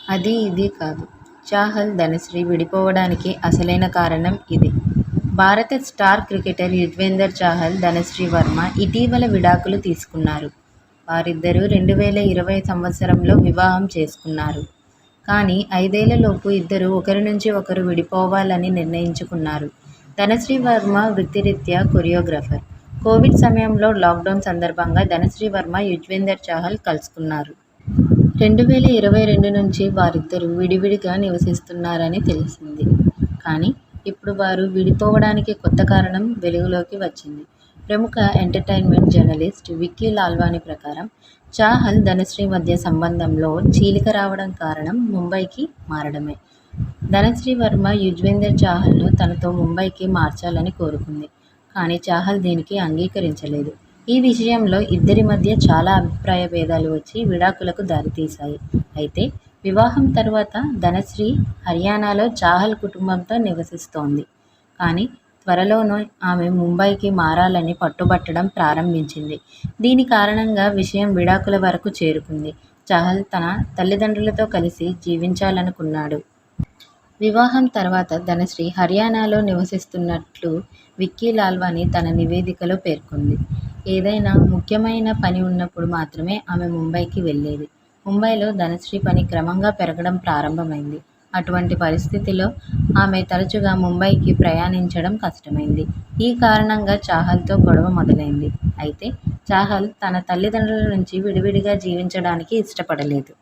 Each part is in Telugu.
అది ఇది కాదు. చాహల్, ధనశ్రీ విడిపోవడానికి అసలైన కారణం ఇదే. భారత స్టార్ క్రికెటర్ యుజ్వేందర్ చాహల్, ధనశ్రీ వర్మ ఇటీవల విడాకులు తీసుకున్నారు. వారిద్దరూ 2020 సంవత్సరంలో వివాహం చేసుకున్నారు. కానీ 5 ఏళ్లలోపు ఇద్దరూ ఒకరి నుంచి ఒకరు విడిపోవాలని నిర్ణయించుకున్నారు. ధనశ్రీ వర్మ వృత్తిరీత్యా కొరియోగ్రాఫర్. కోవిడ్ సమయంలో లాక్డౌన్ సందర్భంగా ధనశ్రీ వర్మ, యుజ్వేందర్ చాహల్ కలుసుకున్నారు. 2022 నుంచి వారిద్దరూ విడివిడిగా నివసిస్తున్నారని తెలిసింది. కానీ ఇప్పుడు వారు విడిపోవడానికి కొత్త కారణం వెలుగులోకి వచ్చింది. ప్రముఖ ఎంటర్టైన్మెంట్ జర్నలిస్ట్ విక్కీ లాల్వానీ ప్రకారం చాహల్, ధనశ్రీ మధ్య సంబంధంలో చీలిక రావడం కారణం ముంబైకి మారడమే. ధనశ్రీ వర్మ యుజ్వేందర్ చాహల్ను తనతో ముంబైకి మార్చాలని కోరుకుంది. కానీ చాహల్ దీనికి అంగీకరించలేదు. ఈ విషయంలో ఇద్దరి మధ్య చాలా అభిప్రాయ భేదాలు వచ్చి విడాకులకు దారితీశాయి. అయితే వివాహం తర్వాత ధనశ్రీ హర్యానాలో చాహల్ కుటుంబంతో నివసిస్తోంది. కానీ త్వరలోనే ఆమె ముంబైకి మారాలని పట్టుబట్టడం ప్రారంభించింది. దీని కారణంగా విషయం విడాకుల వరకు చేరుకుంది. చాహల్ తన తల్లిదండ్రులతో కలిసి జీవించాలనుకున్నాడు. వివాహం తర్వాత ధనశ్రీ హర్యానాలో నివసిస్తున్నట్లు విక్కీ లాల్వానీ తన నివేదికలో పేర్కొంది. ఏదైనా ముఖ్యమైన పని ఉన్నప్పుడు మాత్రమే ఆమె ముంబైకి వెళ్లేది. ముంబైలో ధనశ్రీ పని క్రమంగా పెరగడం ప్రారంభమైంది. అటువంటి పరిస్థితిలో ఆమె తరచుగా ముంబైకి ప్రయాణించడం కష్టమైంది. ఈ కారణంగా చాహల్తో గొడవ మొదలైంది. అయితే చాహల్ తన తల్లిదండ్రుల నుంచి విడివిడిగా జీవించడానికి ఇష్టపడలేదు.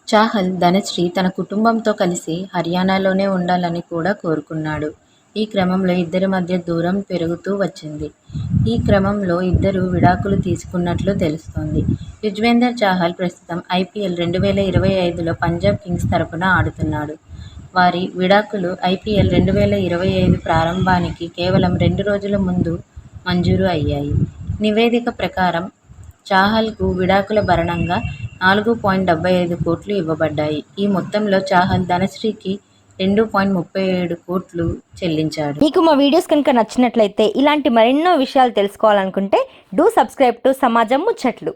చాహల్, ధనశ్రీ తన కుటుంబంతో కలిసి హర్యానాలోనే ఉండాలని కూడా కోరుకున్నాడు. ఈ క్రమంలో ఇద్దరి మధ్య దూరం పెరుగుతూ వచ్చింది. ఈ క్రమంలో ఇద్దరూ విడాకులు తీసుకున్నట్లు తెలుస్తోంది. యుజ్వేందర్ చాహల్ ప్రస్తుతం IPL 2025లో పంజాబ్ కింగ్స్ తరపున ఆడుతున్నాడు. వారి విడాకులు IPL 2025 ప్రారంభానికి కేవలం 2 రోజుల ముందు మంజూరు అయ్యాయి. నివేదిక ప్రకారం చాహల్కు విడాకుల భరణంగా 4.75 కోట్లు ఇవ్వబడ్డాయి. ఈ మొత్తంలో చాహల్ ధనశ్రీకి 2.37 కోట్లు చెల్లించాడు. మీకు మా వీడియోస్ కనుక నచ్చినట్లయితే ఇలాంటి మరెన్నో విషయాలు తెలుసుకోవాలనుకుంటే డూ సబ్స్క్రైబ్ టు సమాజం ముచ్చట్లు.